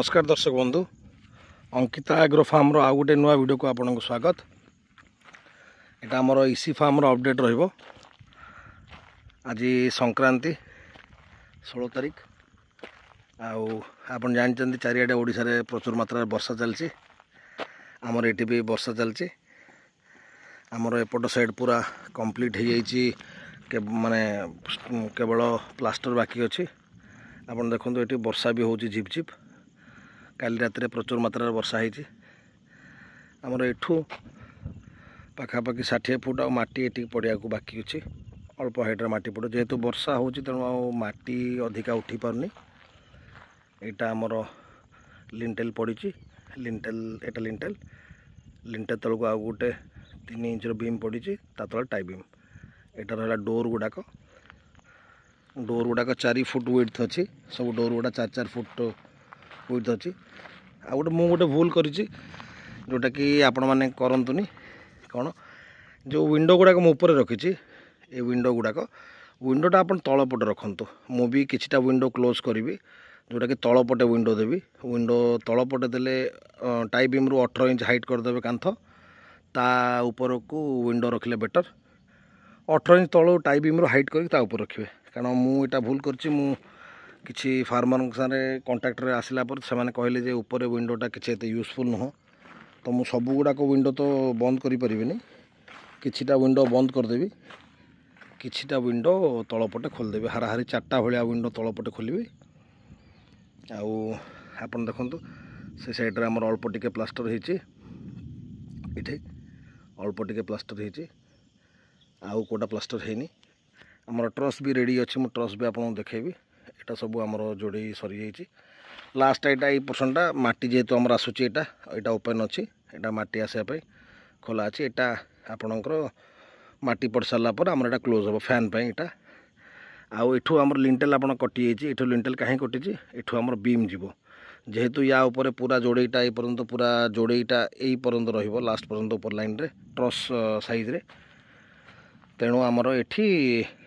नमस्कार दर्शक बंधु अंकिता एग्रो फार्म आउ गोटे नुआ वीडियो को आपको स्वागत। यहाँ आमर इसी फार्म अपडेट रहिबो। आज संक्रांति 16 तारीख आपन जानते चारिआडे ओडिशा रे प्रचुर मात्रा वर्षा चलती। आमर एटी भी वर्षा चलती। आमर एपट साइड पूरा कंप्लीट हो जाइए के माने केवल प्लास्टर बाकी अच्छी। आपन देखो ये वर्षा भी होची झिप झिप। काली रात प्रचुर मात्रा वर्षा होती। आमर एठू पाखापाखि 60 फुट आ माटी एटी पड़िया को बाकी अच्छी। अल्प हाइट्र माटी पड़ जेहेतु वर्षा हो तेणु माटी अधिका उठी पारनी। यहाँ आमर लिंटेल पड़ी लिंटेल एटा लिंटेल लिंटेल तल को आ गोटे 3 इंचर बीम पड़ी तले टाई बीम। यहाँ रहा डोर गुड़ाक 4 फुट विड्थ अच्छी। सब डोर गुड़ा 4-4 फुट विड्थ अच्छी। आ गोटे भूल करी जोटा कि आपण मैंने करतुनी कौन जो विंडो गुड़ाक मुझे रखी ये विंडो गुड़ाक विंडोटा आप तलपटे रखु। मु भी किछिटा विंडो क्लोज करी जोटा कि तलपटे विंडो देवी। विंडो तलपटे देले टाई बीम रु 18 इंच हाइट करदे कांथ ता ऊपर को विंडो रखिले बेटर। 18 इंच तल टाई बीम रु हाइट करके रखिए। कारण मुझा भूल करछि किसी फार्मर सारे कंटाक्ट रे आसला पर से कहले जे ऊपर विंडोटा किसी एत यूजफुल नुह। तो मु सब गुड़ाक विंडो तो बंद करि परिबिनी। किछिटा विंडो बंद करदेवी, किछिटा विंडो तलपटे खोलदेवी। हाराहारी 4टा भाया विंडो तलपटे खोलि। आपन देखंतु से साइड रे हमर अल्प टिके प्लास्टर होइछि। इठे अल्प टिके प्लास्टर होइछि। आउ कोटा प्लास्टर हैनी। हमर ट्रस भी रेडी अछि। मु ट्रस भी आपन देखेबी। एटा सब हमर जोड़ी सरी जाइछि। लास्ट एटा ए पोर्शनटा माटी जेहेतु हमर आसुछि एटा ओपन अछि। एटा माटी आसे पे खोला अछि। एटा आपनकर माटी पड़ सारला पर हमर एटा क्लोज हो फैन पे। एटा आउ एठू हमर लिंटेल आपन कटि जाइछि। एठू लिंटेल काहे कटिछि एठू हमर बीम जीवो। जेहेतु या ऊपर पूरा जोड़ेटा ए पर्यंत पूरा जोड़ेटा ए पर्यंत रहिबो लास्ट पर्यंत ऊपर लाइन रे ट्रस साइज रे। तेणु आमर एठी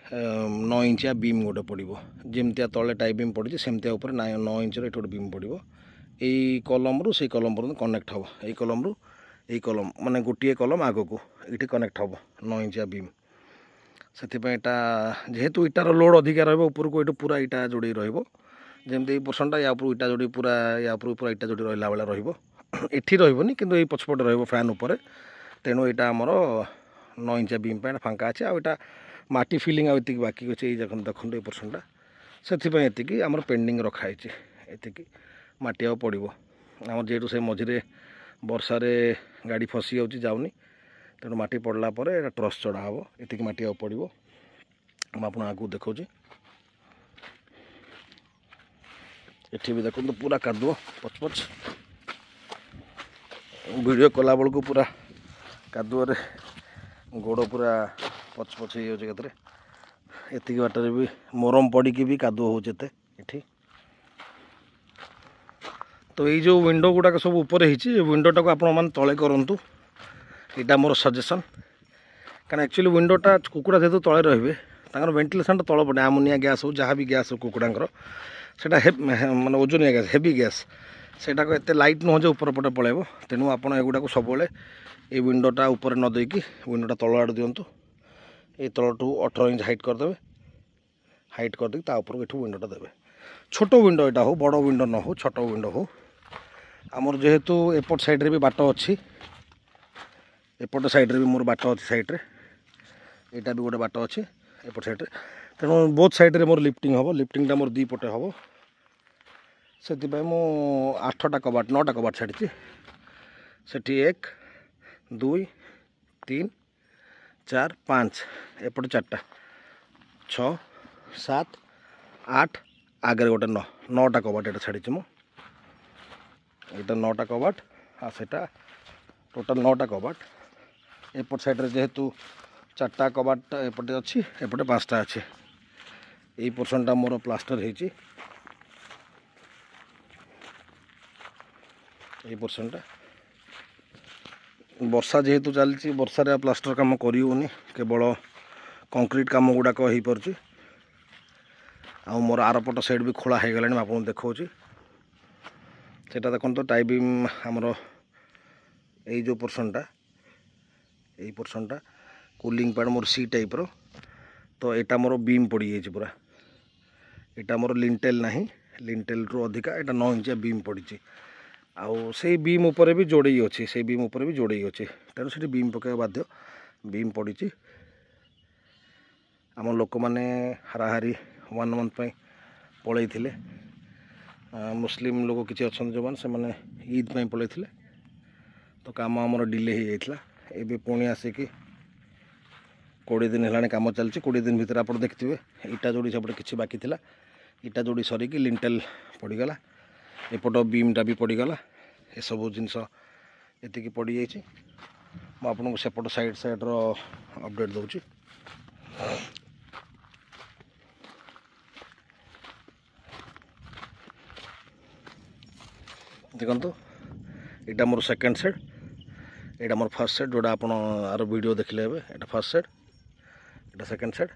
9 इंचिया बीम गोटे पड़ो। जमतिया तले टाई बीम पड़ी सेमतिया ऊपर 9 इंच रे गोटे बीम पड़ो। यही कलम रु से कलम पर्यंत कनेक्ट हम। यही कलम रु यही कलम माने गोटे कलम आग को ये कनेक्ट हम 9 इंचिया बीम। से जेहेतु इटार लोड अधिका रपर को पूरा इटा जोड़ी रमती पोर्सनटा या इटा जोड़ी पूरा या पूरा इटा जोड़ी रहा भाया रही रही कि पछपटे रैन उपर। तेणु यहाँ आमर 9 इंचिया बीम पे फांका अच्छे। आटा माटी फिलिंग आती बाकी अच्छे। ये देखो ये पोर्सनटा से आमर पेंडिंग रखाई ये माटी आ पड़ो। आम जेहेतु से मझे वर्षा गाड़ी फसी जाऊनी तेणु माटी पड़ला ट्रस चढ़ा हम। ये माटी आ पड़ो। आप आगे देखा ये भी देखो पूरा कादुओ पचपच। वीडियो कला बेलू पूरा कादुओ गोड़ पूरा पचपच हो। एति बाटर भी मोरम पड़ी भी कादुओ हो ये। तो ये जो विंडो गुड़ाक सब ऊपर विंडोटा को आपण तले करूँ। यहाँ मोर सजेसन कारण एक्चुअली विंडोटा कुकुड़ा जेहतु तले रे वेंटिलेसन तल पटे आमोनिया गैस हो जहाँ भी गैस हो कुकुड़ांकर से माने ओजनिया गैस हेवी गैस सेटा को एत लाइट नुह जो ऊपर पटे पलैब। तेणु आप एगुड़ा सब ये विंडोटा ऊपर न देकी विंडोटा तल आड़ दिंतु। ये तलटू 18 इंच हाइट करदे। हाइट करदे तापर ये विंडोटा देवे। छोट विंडो यहाँ हो बड़ विंडो न हो छोट विंडो हो। आमर जेहेतु एपट साइड भी बाट अच्छी। एपट साइड भी मोर बाट अच्छी साइड यहाँ भी गोटे बाट अच्छे एपट साइड। तेणु बोथ साइड रे मोर लिफ्टिंग हम। लिफ्टिंगटा मोर 2 पटे हम। से 8टा कबाट 9टा कबाट छाड़ी से 1 2 3 4 5 एपटे 4टा 6 7 8 आगे गोटे 9टा कबाट ये छाड़ी मु। यहाँ 9टा कबाट आ सेटा टोटाल 9टा कबाट। एपट साइड रे जेहेतु 4टा कबाट एपटे अच्छी एपटे 5टा अच्छे। यही पोर्सनटा मोर प्लास्टर होइछि। ये पोर्सनटा वर्षा जेहेतु चलती वर्षा प्लास्टर काम करिउनी केवल कंक्रीट काम गुड़ाक हो पार्छ। आ मोर आरपट साइड भी खोला हो गलानी आपको देखा सेटा देखो टाई बीम आमर यही जो पोर्सनटा यही पोर्सनटा कूलिंग पैड मोर सी टाइप रो तो यहाँ मोर बीम पड़ जाइए पूरा यहाँ मोर लिंटेल ना लिंटेल रू अधिका यहाँ 9 इंचिया बीम पड़ी आउ से बीम उपर भी जोड़े अच्छी से बीम उपर भी जोड़े अच्छे तेणु से बीम पकड़ बाध्य बीम पड़ी आम लोक मैंने हाराहारी 1 मंथ पलई थे मुस्लिम लोग किसी अच्छा जो मैंने ईद में पलई थे तो काम आमर डिले हो जाता है पुणी आसिक 20 दिन है कम चलती 20 दिन भितर आप देखिए इटा जोड़ी सेपटे किसी बाकी था इटा जोड़ी सरिकी लिंटेल पड़गला एपट बीमटा भी पड़गला ये सब जिनस ये पड़ जाइए मुझे सेपट साइड अपडेट दूची देखो यहाँ मोर सेकेंड सेट यहाँ मोर फर्स्ट सेट जोड़ा आप आर वीडियो देखले यहाँ फर्स्ट सेट यहाँ सेकेंड सेट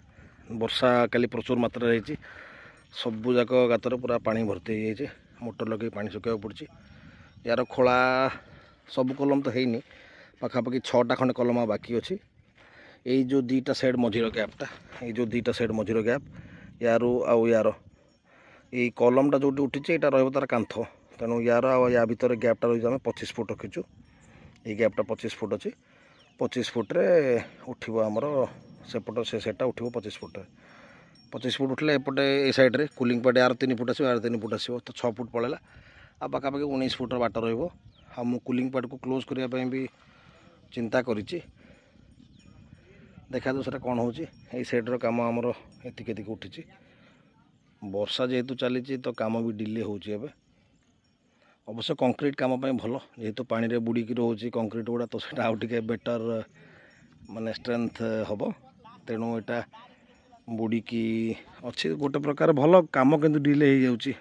वर्षा काली प्रचुर मात्रा रही सबू जाक गातर पूरा पानी भर्ती हो जाए मोटर लगे पानी सुखा पड़ी यार खोला सब कलम तो है पाखापाखि 6टा खंडे कलम बाकी अच्छी यही जो 2टा साइड मझीर गैपटा ये जो 2टा साइड मझीर गैप यार आउ यार ये कलमटा जो उठी यहाँ रही तार कांथ तेणु यार या भितर गैपटा रही आम 25 फुट रखीचु ये गैपटा 25 फुट अच्छी 25 फुट्रे उठो आमर सेपट से सेटा उठो 25 फुट्रे 25 फुट उठले एपटे ए सैड्रे कूलिंग पैड यार 3 फुट आसो यार 3 फुट आसो तो 6 फुट पड़ेगा आ पाखापाखि 19 फुटर बाट रु कूलिंग पैड को क्लोज करने भी चिंता करी देखा दो से कौन हो सैड्र कम आमर एति उठी वर्षा जेहेतु चली तो कम भी डिले होबे अवश्य कंक्रीट काम भल जेहेतु पानी रे बुड़ी रोचे कंक्रीट गुड़ा तो सेटा आउ टिके बेटर माने स्ट्रेंथ हम तेणु यहाँ बुड़ी की अच्छी गोटे प्रकार भल कम किंतु डिले हो जाउची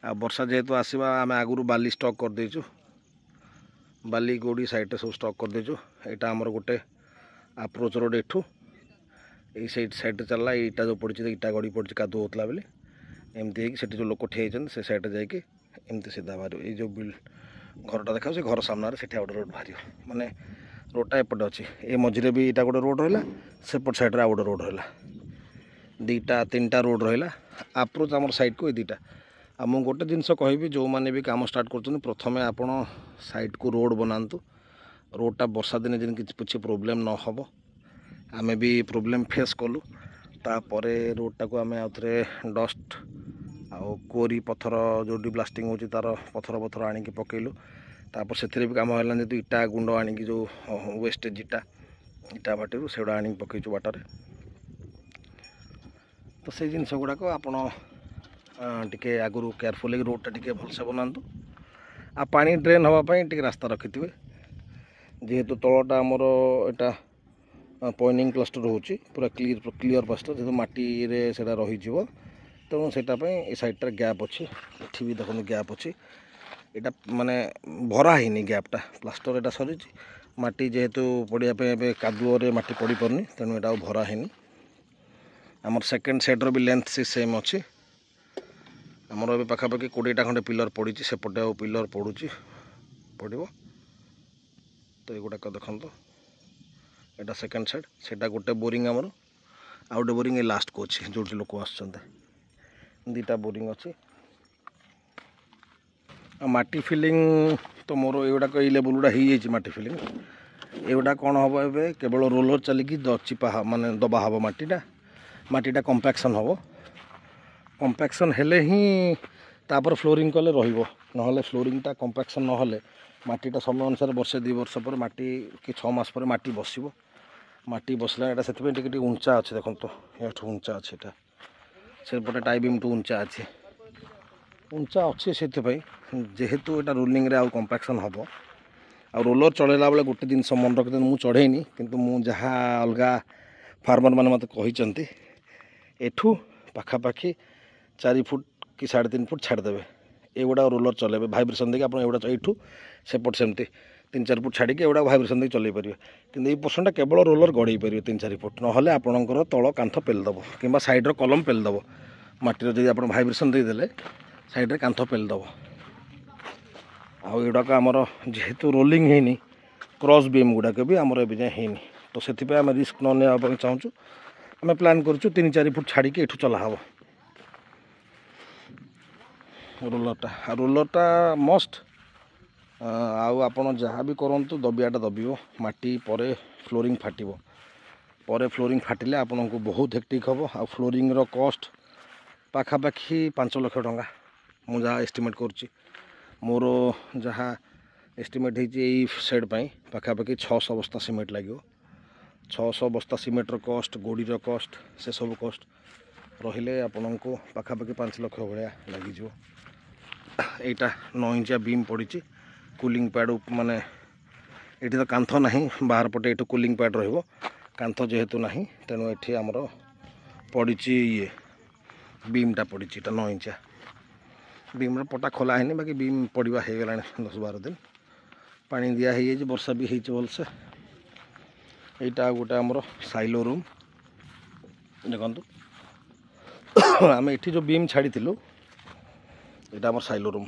आ वर्षा जेहेतु आसवा आम आगु बाली स्टॉक कर देचु बाली गोड़ी साइड सब स्टॉक कर देचु यहाँ आमर गोटे अप्रोच रोड एठू ये साइड चलला इटा जो पड़ी इटा गड़ी पड़ी कादु होता बेले एमती से जो लोक ठेई से साइड जाकि एमती सीधा बाहर ये जो घरटा देखा से घर सामने से गोटे रोड बाहर माने रोडटा एपटे अच्छी ये मझे भी यहाँ गोटे रोड रहा सेपट साइड्रे गोटे रोड रहा 2-3टा रोड रहा अप्रोच आमर साइड को ये 2टा आ मु गोटे जिनस कहि जो मैंने भी काम स्टार्ट कर प्रथम आपण साइड को रोड बनातु रोडटा वर्षा दिन जिन किसी प्रोब्लेम न हो आमे भी प्रोब्लेम फेस कलु तापरे रोडटा को आम आउे डस्ट आउ कोरी पथर जो ब्लास्टिंग हो तार पथर आणिकी पकेलु तापर से भी कम है जो इटा गुंड आणिकी जो वेस्टेज इटा बाटी से आनी पकईचु बाटर तो से जिनस गुड़ाक आपण टिके आगु केयरफुल रोडटा टिके भलसे बनातु आ पानी ड्रेन हाँपाई टिके रास्ता रखिथे जेहेतु तलटा आमर यहाँ पॉइनिंग प्लास्टर होची पूरा क्लीयर प्लास्टर जेहेतु माटी रे सेटा रही जीवो तेणु से सैड्रे गैप अच्छी ये भी देखो गैप अच्छी यहाँ माने भरा है गैपटा प्लास्टर यहाँ सरी माटी जेहेतु पड़ापे कादुअरे माटी पड़ पारनी तेणु यहाँ भरा है आमर सेकेंड साइड्र भी लेंथ से सेम अच्छी आमर ए पाखापाखि 20टा खंडे पिलर पड़ी सेपटे पिलर पड़ुची पड़ो तो ये गुड़ाक देखो यहाँ सेकेंड साइड से गोटे बोरिंग आमर आ गोटे बोरिंग ये लास्ट को अच्छी जो लोक आसटा बोरिंग अच्छी माटी फिलिंग तो मोर एगुड़ाक ये लेवल गुड़ा हो माटी फिलिंग एगुड़ा कौन हम ए केवल रोलर चलिकी चिपा माने दबा हम माटीटा कंपैक्शन हम कंपैक्शन हेले ही तापर फ्लोरिंग कले रहिबो नहले फ्लोरिंगटा कंपैक्शन नहले माटीटा समय अनुसार वर्षे 2 वर्ष पर माटी कि 6 मास पर माटी बसिबो माटी बसला यहाँ से टिके उंचा अच्छे देखो तो ये उंचा अच्छे यहाँ सेपटे टाई बीम टू उंचा अच्छे उंचा अच्छे से जेहेतु यहाँ रोलिंग रे आउ कंपैक्शन हम आ रोलर चढ़ेला बेले गोटे जिन मन रखते मुझे चढ़ेनी किंतु मु जहाँ अलग फार्मर मैंने मत कही एठू पाखापाखि 4 फुट कि 3.5 फुट छाड़देवे एगुड़ा रोलर चलेबे भाइब्रेसन देखिए आप एगुड़ा एठू सेपट सेमती 3-4 फुट छाड़ी एगुड़ा भाइब्रेसन देखिए चल पारे कि पोर्सन केवल रोलर गड़े पारे 3-4 फुट ना आपणकर तल कांथ पेलदेव कि सैड्र कलम पेलदेव माटीर जब आप भाइब्रेसन देदेले सैड्रे कांथ पेलदेव आउडाक आमर जेहेतु रोलिंग है क्रॉस बीम गुड़ाक भी आमर ए है तो से आम रिस्क न चाहूँ आम प्लां कर 3-4 फुट छाड़ी एठू चला हम रोलरटा मस्ट आपण जहाँ भी करूँ दबियाटा दबिव माटी पर फ्लोरिंग फाटिव पर फ्लोरिंग फाटिले आपन को बहुत हेक्टिक हम आ फ्लोरिंग रो कॉस्ट पाखापाखि 5 लाख टंका मु जहाँ एस्टिमेट करुच्ची मोर जहाँ एस्टिमेट होती सेड पाखापाखि 600 बस्ता सीमेंट लगे 600 बस्ता सीमेंट कॉस्ट गोड़ी कॉस्ट से सब कॉस्ट रहिले आपन को पाखापाखि 5 लाख भाया लगिज यहाँ 9 इंचिया बीम पड़ी कूलिंग पैड माने ये तो कांथ ना बाहर पटे ये कूलिंग पैड कांथ जेहेतु ना तेणु ये आमर पड़ी ये बीमटा पड़ी 9 इंचिया बीम पटा खोला है बाकी बीम पड़ा हो गला 10-12 दिन पानी दिया है वर्षा भी भलसे यहाँ गोटे आमर साइलो रूम देखो आम ये जो बीम छाड़ी यहाँ आम साइलो रूम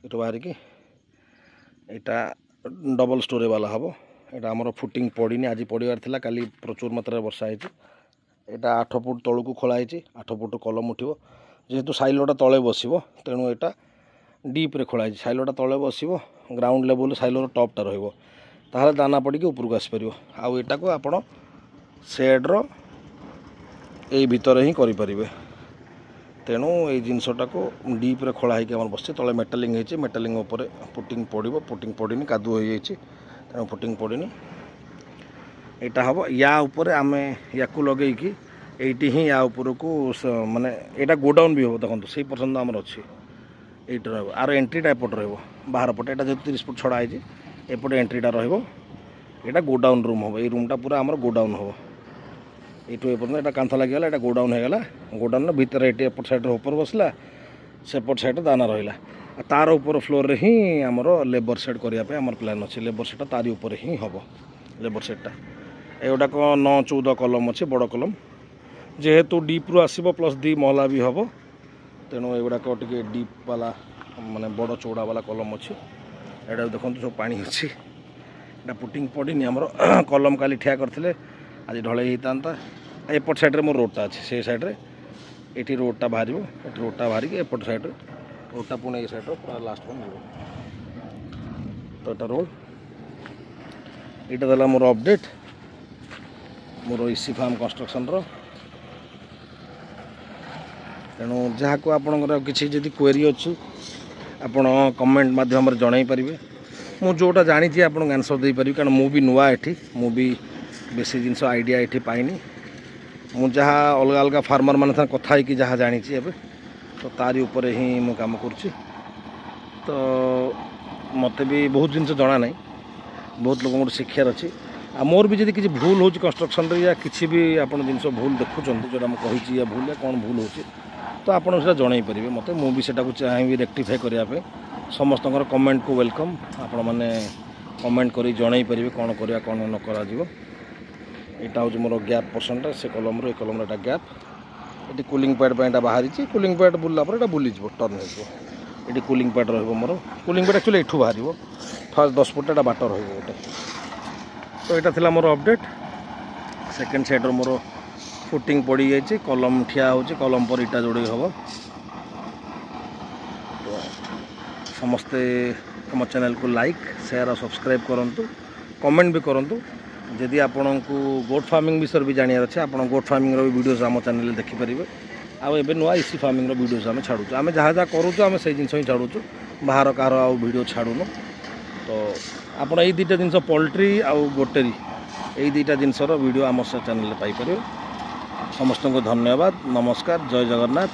ये बाहर की यहाँ डबल स्टोरी वाला हम यहाँ आमर फुटिंग पड़नी आज पड़ार था काली प्रचुर मात्रा वर्षा है यहाँ 8 फुट तलू को खोलाई 8 फुट कलम उठो जेहेतु साइलोटा तले बस तेणु यहाँ डीप्रे खोलाई साइलोटा तले बस ग्राउंड लेवल साइलोर टपटा रहा दाना पड़ी उपरको आसपर आईटा को आप सेड्र यही भितर ही करें तेणु ये जिनसटा को डीप्रे खोलाई बस तले मेटालिंग होती मेटालिंग उपर पुटिंग पड़ो पुटिंग पड़नी कादुआ हो जाए तेणु पुटिंग पड़नी यहाँ हम या उपर आम या लगे कि ही या उपर को माने यहाँ गोडाउन भी हम देखो से पर्यटन आमर अच्छी ये आर एंट्रीटा एपट बाहर पटे यहाँ जेहतु 30 फुट छड़ा है एपटे एंट्रीटा रहा गोडाउन रूम हम ये रूमटा पूरा आमर गोडाउन हम यूँ एपर्यंत कांथ लगे यहाँ गोडाउन होगा गोडाउन भितर ये एपट साइड ऊपर बसला सेपट साइड दाना रहा तार ऊपर फ्लोर रे ही आमर लेबर सेट करने आमर प्लान अच्छे लेबर सेटा तारी ऊपर ही हम लेबर सेटा एगुड़ाक 9-14 कलम अच्छे बड़ कलम जेहेतु डीप रु आसब प्लस 2 महला भी हम तेणु एगुड़ाक टे डीप वाला माने बड़ चौड़ा वाला कलम अच्छे यहाँ देखो सब पानी अच्छी यहाँ पुटिंग पड़नी आमर कलम काली ठिया करते आज ढले होता एपट साइड्रे मोर रोडटा अच्छे से सैड्रे ये रोडटा बाहर ये रोडटा बाहर एपट साइड्रे रोडटा पुणे ये सैड्रे पूरा लास्ट को तो यहाँ रोड यहाँ मोर अपडेट मोर इसी फार्म कंस्ट्रक्शन तेणु जहाँ को आपंकर किसी जदि क्वेरी अच्छी आपण कमेंट माध्यम जन पारे मु जोटा जानी आपको आंसर दे पारि कारण मु भी नुआ एठी मु भी बेसी जिनस आइडिया ये पाइनी मु जहाँ अलग अलग फार्मर मान कथा कि जहाँ जानी तो तारी ऊपर ही मु काम कर तो मत भी बहुत जिनस जना ना बहुत लोक शिक्षार अच्छी आ मोर भी जब किसी भूल हो कंस्ट्रक्शन या किसी भी आप जिन भूल देखुं जोटा मुझे या भूल या कौन भूल हो तो आप जन पारे मत मुझे चाहिए रेक्टिफाई करने समस्त कमेंट को वेलकम आपण मैंने कमेंट कर जन पारे कौन करा कौन न करा यहाँ हूँ मोर गैप पर्सनटा से कलम ये कलम गैप ये कूलिंग पैड पर बाहरी कूलिंग पैड बुला बुली टर्न हो ये कूलिंग पैड रोर कूलिंग पैड एक्चुअली एठू बाहर फास्ट 10 फुट बाट रोटे तो यहाँ थी more update second side more footing पड़ जाए कलम ठिया हो कलम पर इटा जोड़े हम तो समस्ते आम चैनल को लाइक शेयर और सब्सक्राइब करूँ कमेंट भी करूँ जदि आपण को गोट फार्मिंग विषय भी जानियार अच्छे आप गोट फार्मिंग वीडियोज आम चैनल देखिपारे आबे नुआ इसी फार्मिंग वीडियोज आम छाड़ू आम जहाँ जहाँ करूँ आम से जिन छाड़ू बाहर कह वीडियो छाड़ूनु तो आप ये 2टा जिन पोल्ट्री आउ गोटेरी ये 2टा जिनसर वीडियो आम चैनल पाइपर समस्त को धन्यवाद नमस्कार जय जगन्नाथ।